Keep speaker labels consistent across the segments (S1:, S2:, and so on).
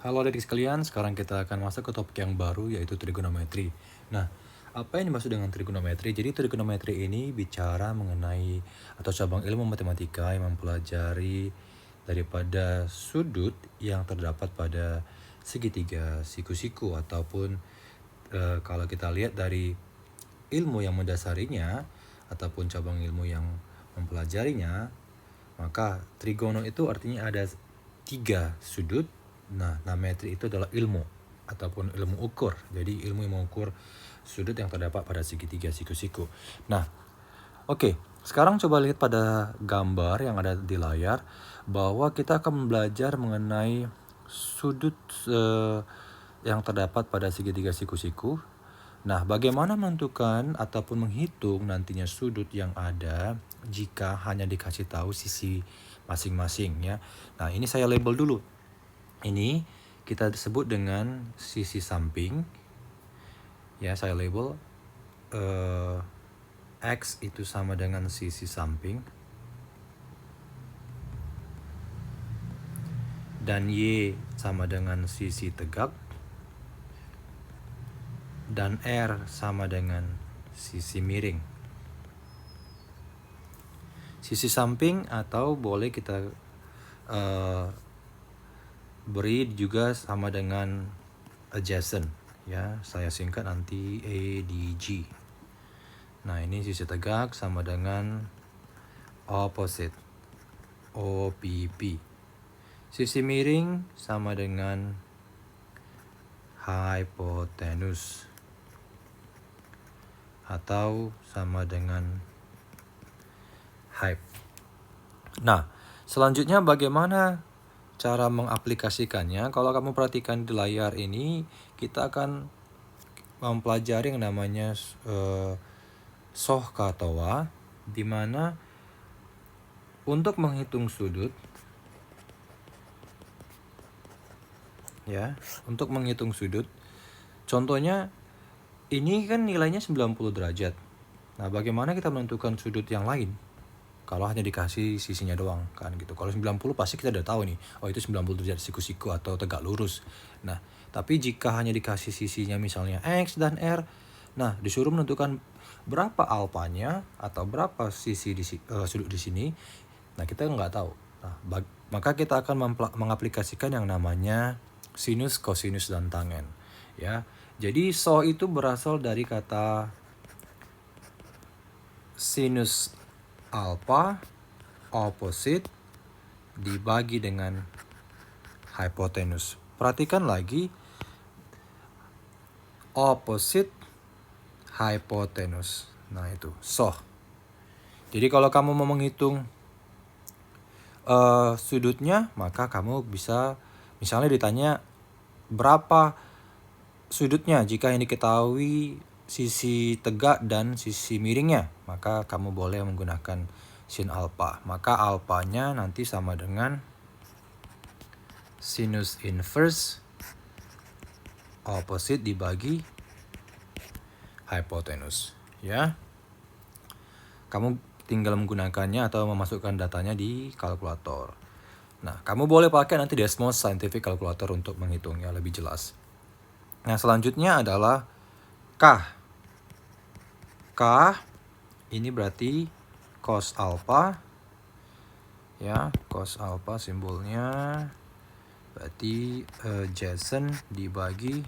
S1: Halo adik sekalian, sekarang kita akan masuk ke topik yang baru yaitu trigonometri. Nah, apa yang dimaksud dengan trigonometri? Jadi trigonometri ini bicara mengenai atau cabang ilmu matematika yang mempelajari daripada sudut yang terdapat pada segitiga siku-siku ataupun kalau kita lihat dari ilmu yang mendasarinya ataupun cabang ilmu yang mempelajarinya, maka trigono itu artinya ada 3 sudut. Nah, metri itu adalah ilmu ataupun ilmu ukur. Jadi ilmu yang mengukur sudut yang terdapat pada segitiga siku-siku. Nah, oke. Sekarang coba lihat pada gambar yang ada di layar bahwa kita akan belajar mengenai sudut yang terdapat pada segitiga siku-siku. Nah, bagaimana menentukan ataupun menghitung nantinya sudut yang ada jika hanya dikasih tahu sisi masing-masing ya. Nah, ini saya label dulu. Ini kita sebut dengan sisi samping. Ya, saya label X itu sama dengan sisi samping. Dan Y sama dengan sisi tegak. Dan R sama dengan sisi miring. Sisi samping atau boleh kita beri juga sama dengan adjacent ya, saya singkat nanti ADG. Nah, ini sisi tegak sama dengan opposite OPP. Sisi miring sama dengan hypotenuse atau sama dengan hype. Nah, selanjutnya bagaimana cara mengaplikasikannya? Kalau kamu perhatikan di layar ini, kita akan mempelajari yang namanya SOH katoa, di mana untuk menghitung sudut, ya, untuk menghitung sudut, contohnya ini kan nilainya 90 derajat. Nah, bagaimana kita menentukan sudut yang lain? Kalau hanya dikasih sisinya doang kan gitu. Kalau 90 pasti kita udah tahu nih, oh itu 90 derajat siku-siku atau tegak lurus. Nah, tapi jika hanya dikasih sisinya misalnya X dan R, nah disuruh menentukan berapa alfanya atau berapa sisi sudut di sini. Nah, kita nggak tahu. Nah, maka kita akan mengaplikasikan yang namanya sinus, kosinus, dan tangen. Ya, jadi SOH itu berasal dari kata sinus alpha opposite dibagi dengan hypotenuse. Perhatikan lagi, opposite hypotenuse. Nah, itu SOH. Jadi kalau kamu mau menghitung sudutnya, maka kamu bisa misalnya ditanya berapa sudutnya jika yang diketahui sisi tegak dan sisi miringnya, maka kamu boleh menggunakan sin alpha. Maka alfanya nanti sama dengan sinus inverse opposite dibagi hypotenuse ya. Kamu tinggal menggunakannya atau memasukkan datanya di kalkulator. Nah, kamu boleh pakai nanti Desmos Scientific Calculator untuk menghitungnya lebih jelas. Nah, selanjutnya adalah K. K ini berarti cos alpha. Ya, cos alpha simbolnya berarti adjacent dibagi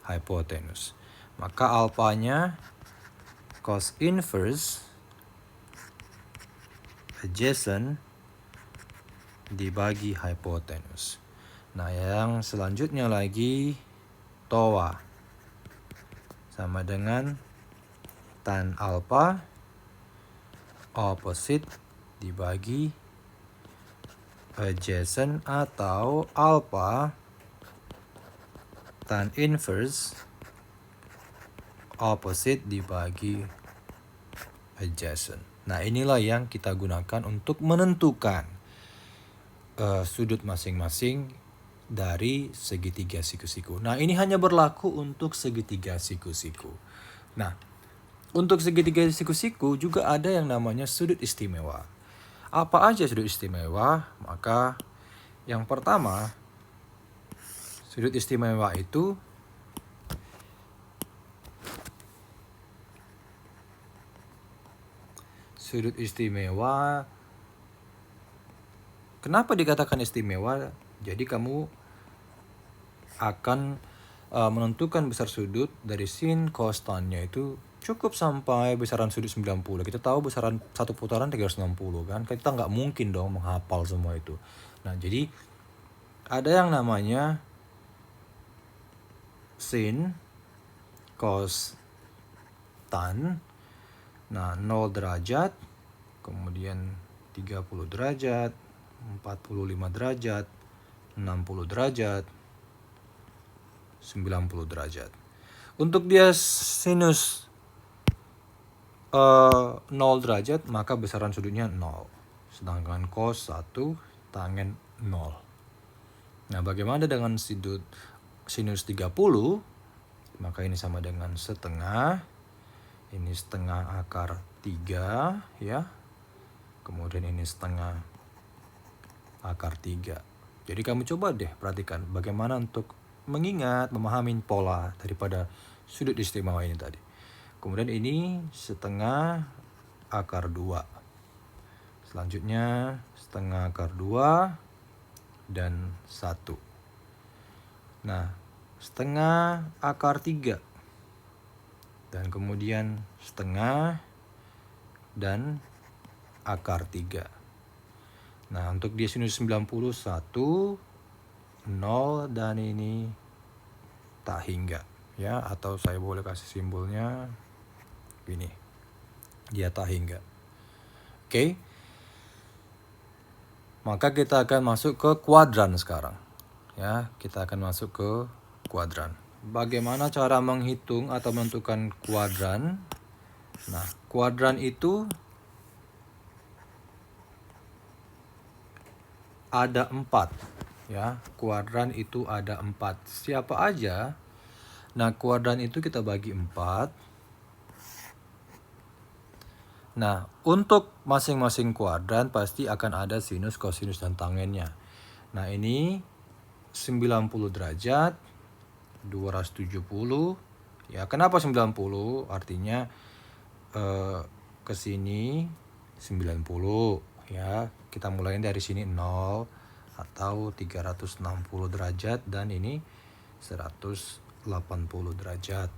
S1: hypotenuse. Maka alfanya cos inverse adjacent dibagi hypotenuse. Nah, yang selanjutnya lagi TOA sama dengan tan alpha opposite dibagi adjacent atau alpha tan inverse opposite dibagi adjacent. Nah, inilah yang kita gunakan untuk menentukan sudut masing-masing dari segitiga siku-siku. Nah, ini hanya berlaku untuk segitiga siku-siku. Nah, untuk segitiga siku-siku juga ada yang namanya sudut istimewa. Apa aja sudut istimewa? Maka yang pertama Sudut istimewa itu kenapa dikatakan istimewa? Jadi kamu akan menentukan besar sudut dari sin cos tan-nya itu cukup sampai besaran sudut 90. Kita tahu besaran satu putaran 360 kan. Kita nggak mungkin dong menghafal semua itu. Nah, jadi ada yang namanya sin cos tan. Nah, 0 derajat, kemudian 30 derajat, 45 derajat, 60 derajat, 90 derajat. Untuk dia sinus 0 derajat, maka besaran sudutnya 0. Sedangkan cos 1 tangen 0. Nah, bagaimana dengan sudut sinus 30? Maka ini sama dengan setengah. Ini setengah akar 3 ya. Kemudian ini setengah akar 3. Jadi kamu coba deh perhatikan bagaimana untuk mengingat, memahami pola daripada sudut istimewa ini tadi. Kemudian ini setengah akar 2. Selanjutnya setengah akar 2 dan 1. Nah, setengah akar 3. Dan kemudian setengah dan akar 3. Nah, untuk dia sinus 90 1, 0 dan ini tak hingga ya, atau saya boleh kasih simbolnya ini. Dia tak hingga. Oke. Maka kita akan masuk ke kuadran sekarang. Ya, kita akan masuk ke kuadran. Bagaimana cara menghitung atau menentukan kuadran? Nah, kuadran itu ada 4 ya. Kuadran itu ada 4. Siapa aja? Nah, kuadran itu kita bagi 4. Nah, untuk masing-masing kuadran pasti akan ada sinus, kosinus, dan tangennya. Nah, ini 90 derajat, 270. Ya, kenapa 90? Artinya ke sini 90 ya. Kita mulai dari sini 0 atau 360 derajat dan ini 180 derajat.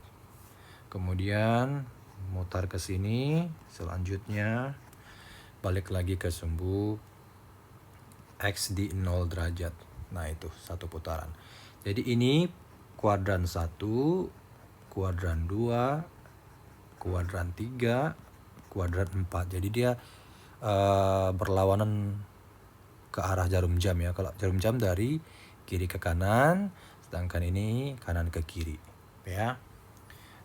S1: Kemudian mutar ke sini, selanjutnya balik lagi ke sumbu X di 0 derajat. Nah, itu satu putaran. Jadi ini kuadran 1, kuadran 2, kuadran 3, kuadran 4. Jadi dia berlawanan ke arah jarum jam ya. Kalau jarum jam dari kiri ke kanan, sedangkan ini kanan ke kiri ya.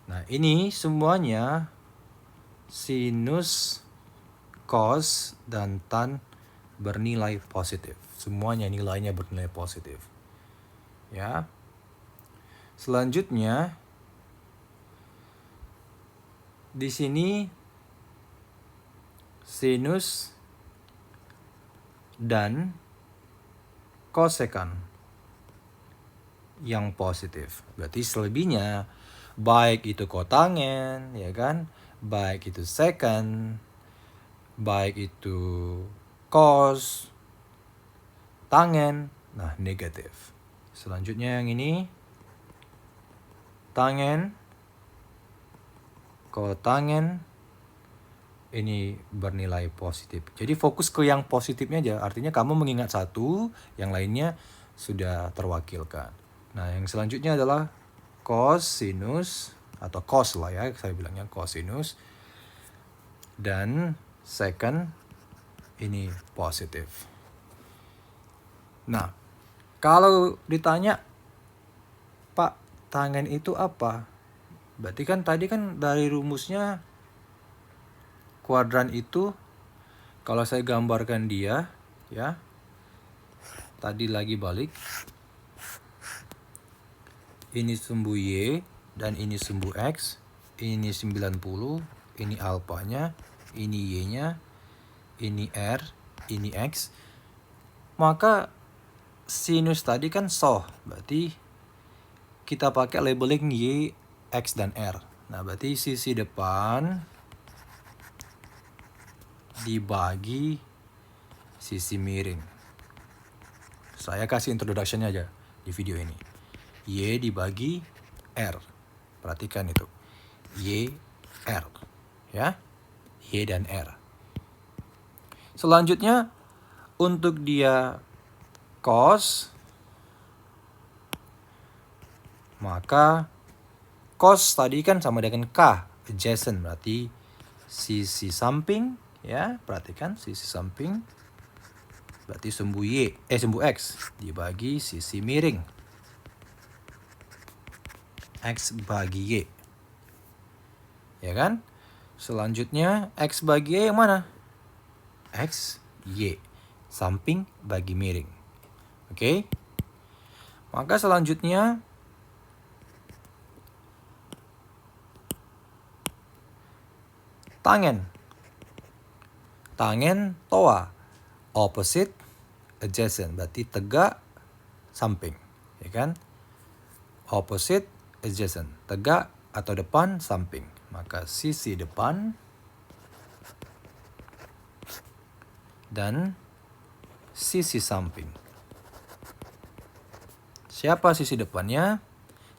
S1: Nah, ini semuanya sinus, cos, dan tan bernilai positif. Semuanya nilainya bernilai positif. Ya. Selanjutnya di sini sinus dan kosekan yang positif. Berarti selebihnya baik itu kotangen ya kan, baik itu secant, baik itu cos, tangen, nah negatif. Selanjutnya yang ini tangen, kotangen, ini bernilai positif. Jadi fokus ke yang positifnya aja. Artinya kamu mengingat satu, yang lainnya sudah terwakilkan. Nah, yang selanjutnya adalah cosinus atau cos lah ya, saya bilangnya cosinus. Dan secant ini positif. Nah, kalau ditanya, Pak, tangen itu apa? Berarti kan tadi kan dari rumusnya kuadran itu, kalau saya gambarkan dia ya, tadi lagi balik, ini sumbu Y dan ini sumbu X, ini 90, ini alfanya, ini Y-nya, ini R, ini X. Maka sinus tadi kan soh, berarti kita pakai labeling Y, X, dan R. Nah, berarti sisi depan dibagi sisi miring. Saya kasih introduction-nya aja di video ini. Y dibagi R. Perhatikan itu. Y, R. Ya. Y dan R. Selanjutnya, untuk dia cos, maka cos tadi kan sama dengan K, adjacent, berarti sisi samping, ya, perhatikan sisi samping, berarti sumbu X dibagi sisi miring, X bagi Y, ya kan? Selanjutnya X bagi Y yang mana? X, Y, samping bagi miring. Oke? Maka selanjutnya tangen toa, opposite, adjacent, berarti tegak, samping, ya kan? Opposite, adjacent, tegak atau depan, samping. Maka sisi depan dan sisi samping. Siapa sisi depannya?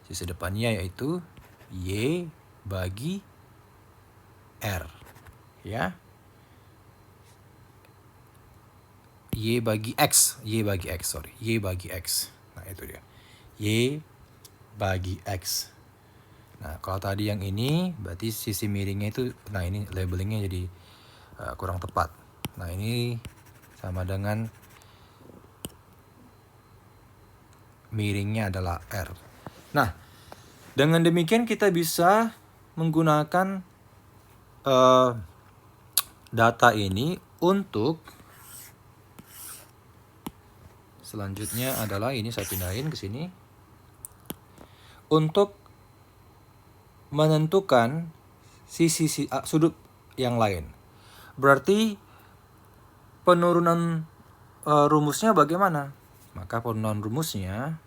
S1: Sisi depannya yaitu Y bagi R, ya. Y bagi X. Nah, itu dia. Y bagi X. Nah, kalau tadi yang ini berarti sisi miringnya itu, nah ini labelingnya jadi kurang tepat. Nah, ini sama dengan miringnya adalah R. Nah, dengan demikian kita bisa menggunakan data ini untuk selanjutnya adalah ini saya pindahin ke sini untuk menentukan sisi sudut yang lain. Berarti penurunan rumusnya bagaimana? Maka penurunan rumusnya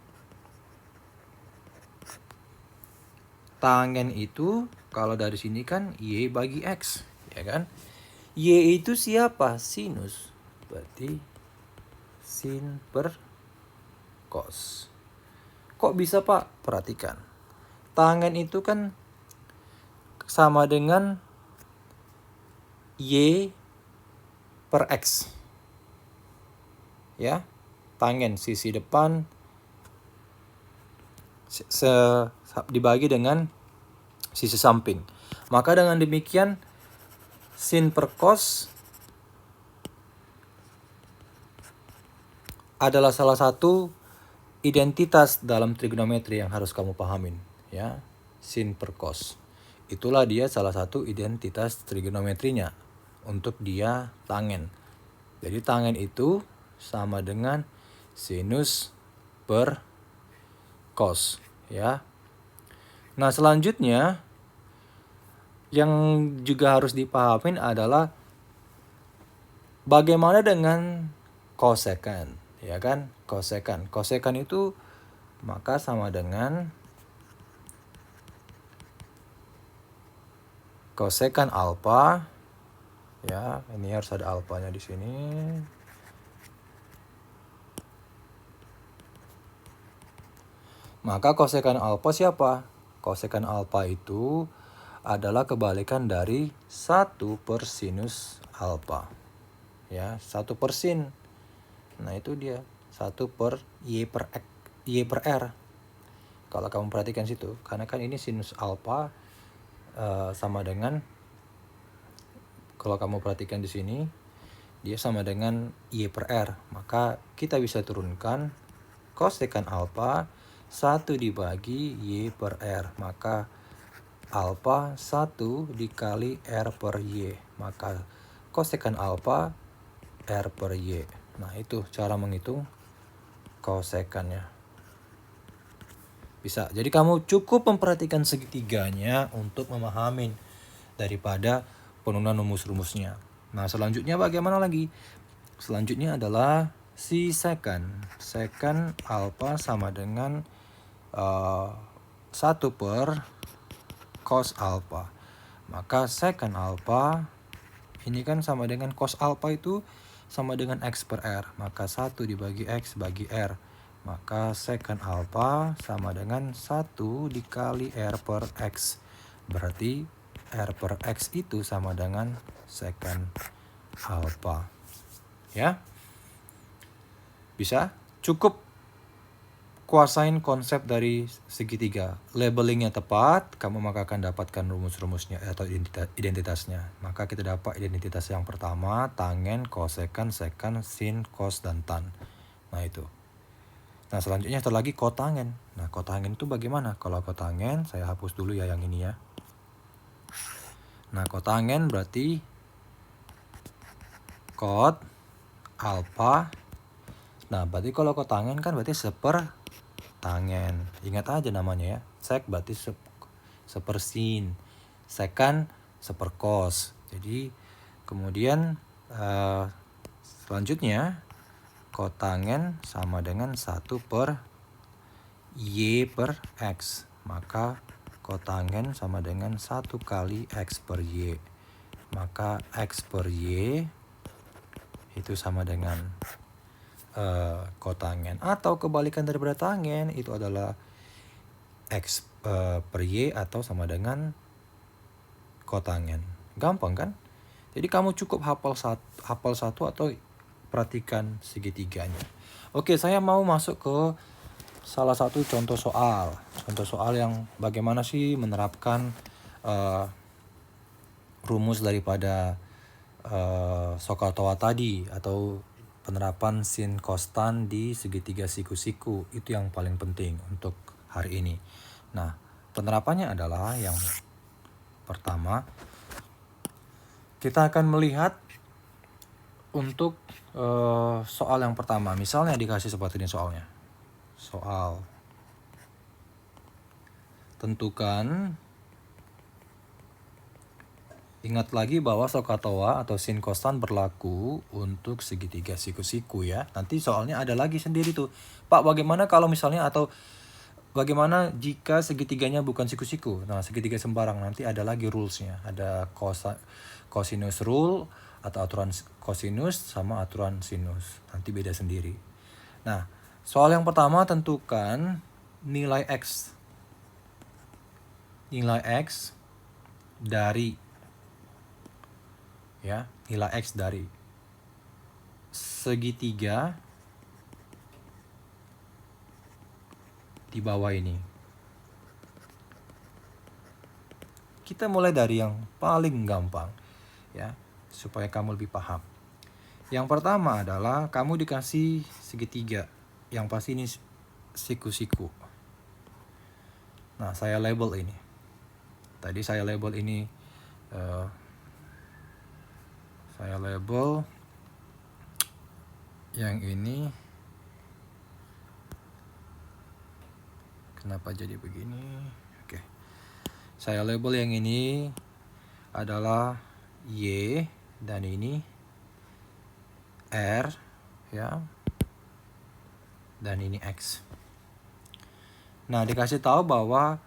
S1: tangen itu kalau dari sini kan Y bagi X, ya kan? Y itu siapa? Sinus. Berarti sin per cos. Kok bisa, Pak? Perhatikan. Tangen itu kan sama dengan Y per X. Ya. Tangen sisi depan dibagi dengan sisi samping. Maka dengan demikian sin per cos adalah salah satu identitas dalam trigonometri yang harus kamu pahamin, ya. Sin per cos. Itulah dia salah satu identitas trigonometrinya untuk dia tangen. Jadi tangen itu sama dengan sinus per cos, ya. Nah, selanjutnya yang juga harus dipahamin adalah bagaimana dengan kosekan, ya kan? Kosekan itu maka sama dengan kosekan alfa, ya. Ini harus ada alfanya di sini. Maka kosekan alfa siapa? Kosekan alfa itu adalah kebalikan dari 1 per sinus alfa. Ya, 1 per sin. Nah, itu dia. 1 per Y per R. Kalau kamu perhatikan situ, karena kan ini sinus alfa sama dengan, kalau kamu perhatikan di sini, dia sama dengan Y per R. Maka kita bisa turunkan kosekan alfa 1 dibagi Y per R. Maka alfa 1 dikali R per Y. Maka kosekan alfa R per Y. Nah, itu cara menghitung kosekannya. Bisa. Jadi kamu cukup memperhatikan segitiganya untuk memahami daripada penurunan rumus-rumusnya. Nah, selanjutnya bagaimana lagi? Selanjutnya adalah si secant. Secant alfa sama dengan 1 per cos alpha. Maka secant alpha ini kan sama dengan cos alpha itu sama dengan X per R. Maka 1 dibagi X bagi R. Maka secant alpha sama dengan 1 dikali R per X. Berarti R per X itu sama dengan secant alpha. Ya. Bisa? Cukup kuasain konsep dari segitiga. Labelingnya tepat, kamu maka akan dapatkan rumus-rumusnya atau identitasnya. Maka kita dapat identitas yang pertama, tangen, kosekant, sekant, sin, kos, dan tan. Nah itu. Nah selanjutnya satu lagi kotangen. Nah kotangen itu bagaimana? Kalau kotangen, saya hapus dulu ya yang ini ya. Nah kotangen berarti kot alpha. Nah berarti kalau kotangen kan berarti seper tangen. Ingat aja namanya ya. Sek berarti sepersin. Sekan seperkos. Jadi kemudian selanjutnya kotangen sama dengan 1 per Y per X. Maka kotangen sama dengan 1 kali X per Y. Maka X per Y itu sama dengan kotangen, atau kebalikan daripada tangen itu adalah X per Y atau sama dengan kotangen. Gampang kan? Jadi kamu cukup hafal satu atau perhatikan segitiganya. Oke, saya mau masuk ke salah satu contoh soal. Contoh soal yang bagaimana sih menerapkan rumus daripada Soka-Toa tadi, atau penerapan sin kostan di segitiga siku-siku. Itu yang paling penting untuk hari ini. Nah, penerapannya adalah yang pertama, kita akan melihat untuk soal yang pertama. Misalnya dikasih seperti ini soalnya. Soal tentukan, ingat lagi bahwa Soka-Toa atau sin kostan berlaku untuk segitiga siku-siku ya. Nanti soalnya ada lagi sendiri tuh. Pak, bagaimana kalau misalnya, atau bagaimana jika segitiganya bukan siku-siku? Nah, segitiga sembarang, nanti ada lagi rulesnya. Ada cosinus rule atau aturan cosinus sama aturan sinus. Nanti beda sendiri. Nah, soal yang pertama, tentukan nilai X. Nilai X dari, ya, nilai X dari segitiga di bawah ini. Kita mulai dari yang paling gampang ya, supaya kamu lebih paham. Yang pertama adalah kamu dikasih segitiga, yang pasti ini siku-siku. Nah, saya label ini. Tadi saya label ini, saya label yang ini. Kenapa jadi begini? Oke. Saya label yang ini adalah Y dan ini R ya. Dan ini X. Nah, dikasih tahu bahwa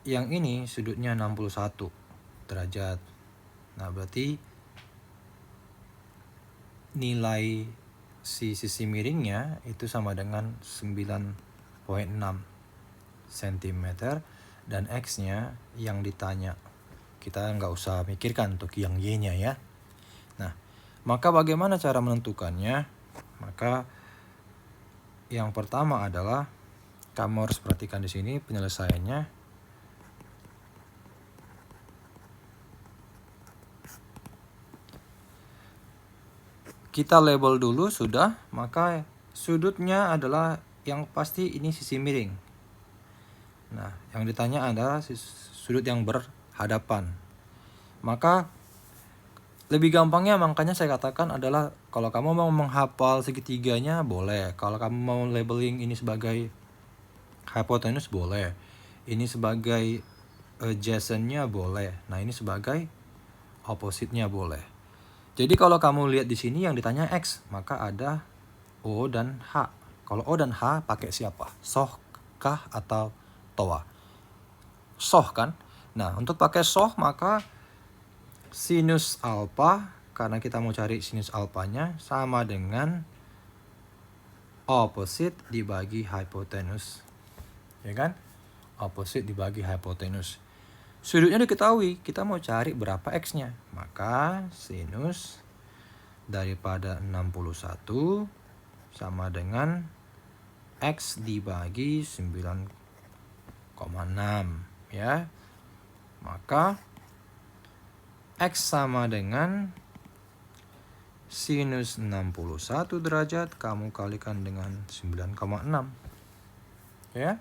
S1: yang ini sudutnya 61 derajat. Nah, berarti nilai sisi miringnya itu sama dengan 9,6 cm, dan X-nya yang ditanya. Kita nggak usah mikirkan untuk yang Y-nya ya. Nah, maka bagaimana cara menentukannya? Maka yang pertama adalah kamu harus perhatikan di sini penyelesaiannya. Kita label dulu sudah, maka sudutnya adalah yang pasti ini sisi miring. Nah, yang ditanya adalah sudut yang berhadapan. Maka lebih gampangnya, makanya saya katakan adalah kalau kamu mau menghafal segitiganya boleh. Kalau kamu mau labeling ini sebagai hypotenuse boleh. Ini sebagai adjacent-nya boleh. Nah, ini sebagai opposite-nya boleh. Jadi kalau kamu lihat di sini yang ditanya X, maka ada O dan H. Kalau O dan H pakai siapa? Soh kah atau TOA. SOH kan? Nah, untuk pakai SOH maka sinus alfa, karena kita mau cari sinus alfanya, sama dengan opposite dibagi hypotenuse. Ya kan? Opposite dibagi hypotenuse. Sudutnya diketahui, kita mau cari berapa X-nya. Maka sinus daripada 61 sama dengan X dibagi 9,6 ya. Maka X sama dengan sinus 61 derajat kamu kalikan dengan 9,6 ya.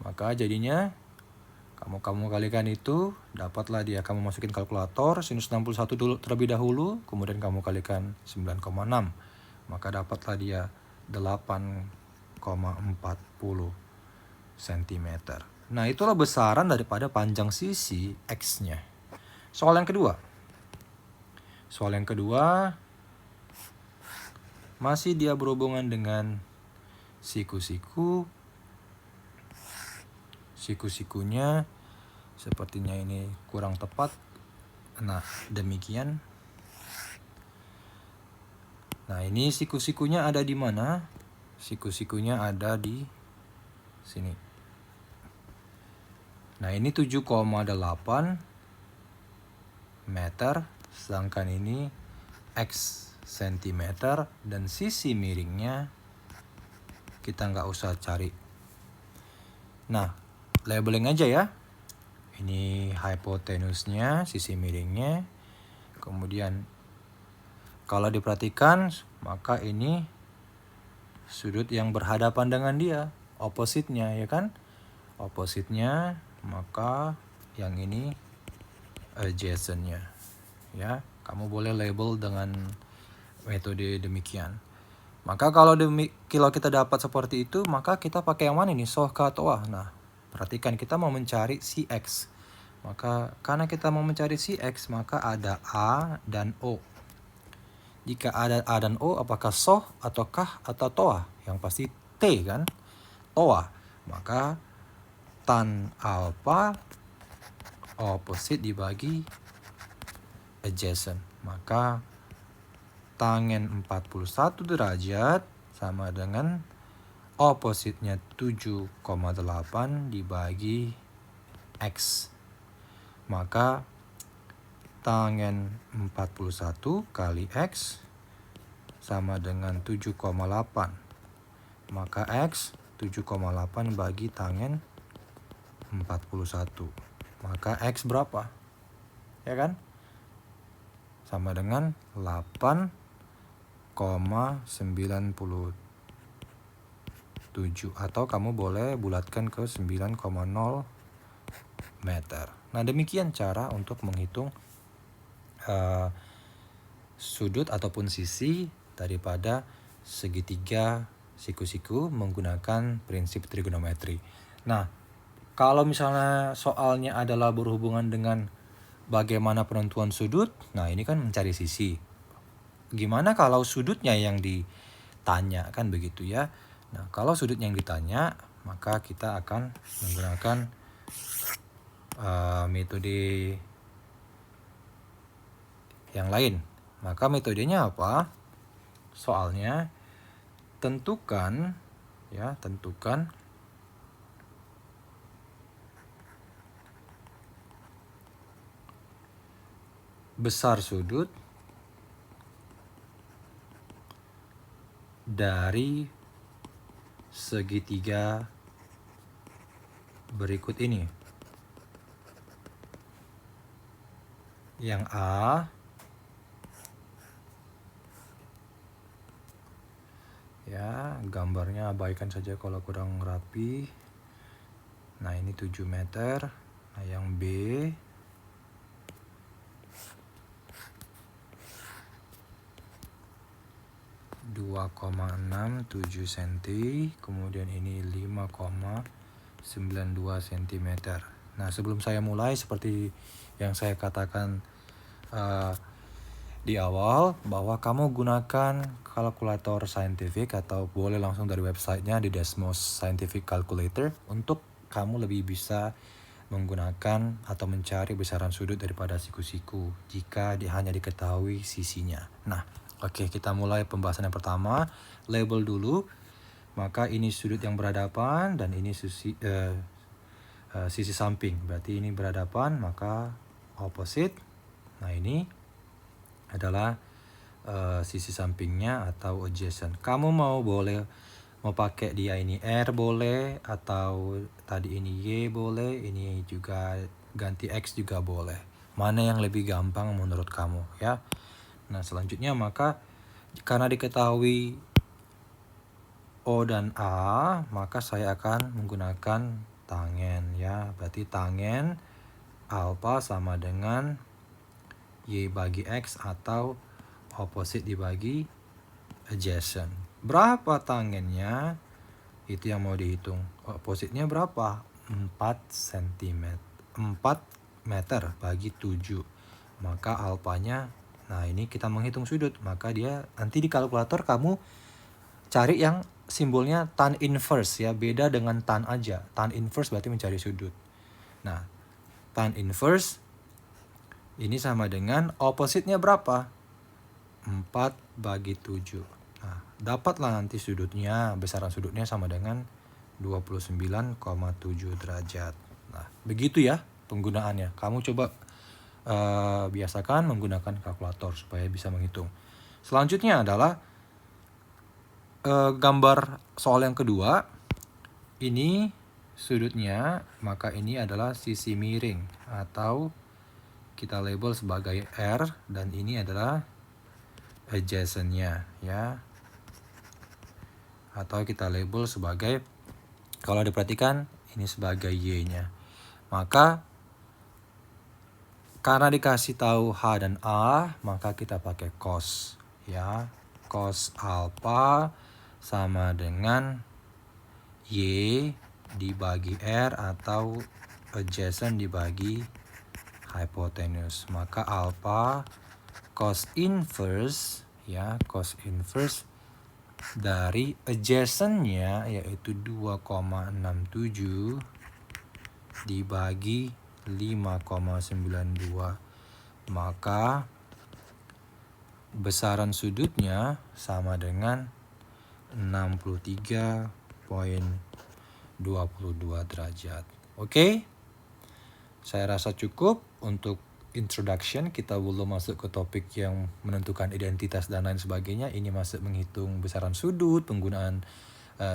S1: Maka jadinya kamu kalikan itu, dapatlah dia, kamu masukin kalkulator sinus 61 dulu terlebih dahulu, kemudian kamu kalikan 9,6. Maka dapatlah dia 8,40 cm. Nah, itulah besaran daripada panjang sisi X-nya. Soal yang kedua masih dia berhubungan dengan siku-siku. Siku-sikunya sepertinya ini kurang tepat. Nah, demikian. Nah, ini siku-sikunya ada di mana? Siku-sikunya ada di sini. Nah, ini 7,8 meter, sedangkan ini X cm, dan sisi miringnya kita nggak usah cari. Nah, labeling aja ya. Ini hypotenusnya, sisi miringnya. Kemudian kalau diperhatikan, maka ini sudut yang berhadapan dengan dia, opposite-nya ya kan? Opposite-nya, maka yang ini adjacent-nya. Ya, kamu boleh label dengan metode demikian. Maka kalau kita dapat seperti itu, maka kita pakai yang mana ini? SOH ke TOA. Nah, perhatikan kita mau mencari CX. Maka karena kita mau mencari CX, maka ada A dan O. Jika ada A dan O, apakah SOH ataukah atau TOA? Yang pasti T kan? TOA. Maka tan alpha opposite dibagi adjacent. Maka tangen 41 derajat sama dengan opposite-nya 7,8 dibagi X. Maka tangen 41 kali X sama dengan 7,8. Maka X 7,8 bagi tangen 41. Maka X berapa? Ya kan? Sama dengan 8,97, atau kamu boleh bulatkan ke 9,0 meter. Nah, demikian cara untuk menghitung sudut ataupun sisi daripada segitiga siku-siku menggunakan prinsip trigonometri. Nah, kalau misalnya soalnya adalah berhubungan dengan bagaimana penentuan sudut, nah ini kan mencari sisi. Gimana kalau sudutnya yang ditanya, kan begitu ya. Nah, kalau sudut yang ditanya, maka kita akan menggunakan metode yang lain. Maka metodenya apa? Soalnya tentukan besar sudut dari segitiga berikut ini. Yang A ya, gambarnya abaikan saja kalau kurang rapi. Nah, ini 7 meter. Nah, yang B 2,67 cm, kemudian ini 5,92 cm. Nah, sebelum saya mulai, seperti yang saya katakan di awal, bahwa kamu gunakan kalkulator saintifik atau boleh langsung dari websitenya di Desmos Scientific Calculator untuk kamu lebih bisa menggunakan atau mencari besaran sudut daripada siku-siku jika hanya diketahui sisinya. Nah, oke, kita mulai pembahasan yang pertama. Label dulu. Maka ini sudut yang berhadapan dan ini sisi samping. Berarti ini berhadapan, maka opposite. Nah, ini adalah sisi sampingnya atau adjacent. Kamu mau pakai dia ini R boleh, atau tadi ini Y boleh, ini juga ganti X juga boleh. Mana yang lebih gampang menurut kamu ya. Nah, selanjutnya maka karena diketahui O dan A, maka saya akan menggunakan tangen ya. Berarti tangen alpha sama dengan Y bagi X atau opposite dibagi adjacent. Berapa tangennya? Itu yang mau dihitung. Opposite-nya berapa? 4 cm. 4 meter bagi 7. Maka alpanya, nah ini kita menghitung sudut. Maka dia nanti di kalkulator kamu cari yang simbolnya tan inverse ya. Beda dengan tan aja. Tan inverse berarti mencari sudut. Nah, tan inverse ini sama dengan opposite-nya berapa? 4 bagi 7. Nah, dapatlah nanti sudutnya, besaran sudutnya sama dengan 29,7 derajat. Nah, begitu ya penggunaannya. Kamu coba biasakan menggunakan kalkulator supaya bisa menghitung. Selanjutnya adalah gambar soal yang kedua. Ini sudutnya, maka ini adalah sisi miring atau kita label sebagai R, dan ini adalah adjacent-nya ya. Atau kita label sebagai, kalau diperhatikan ini sebagai Y-nya. Maka karena dikasih tahu H dan A, maka kita pakai cos ya. Cos alpha sama dengan Y dibagi R atau adjacent dibagi hypotenuse. Maka alpha cos inverse ya, cos inverse dari adjacent-nya yaitu 2,67 dibagi 5,92. Maka besaran sudutnya sama dengan 63,22 derajat. Oke? Saya rasa cukup untuk introduction. Kita belum masuk ke topik yang menentukan identitas dan lain sebagainya. Ini masih menghitung besaran sudut, penggunaan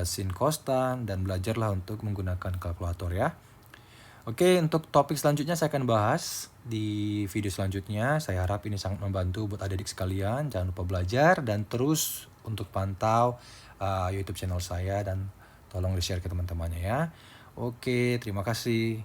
S1: sin kostan, dan belajarlah untuk menggunakan kalkulator ya. Oke, untuk topik selanjutnya saya akan bahas di video selanjutnya. Saya harap ini sangat membantu buat adik-adik sekalian. Jangan lupa belajar dan terus untuk pantau YouTube channel saya, dan tolong di-share ke teman-temannya ya. Oke, terima kasih.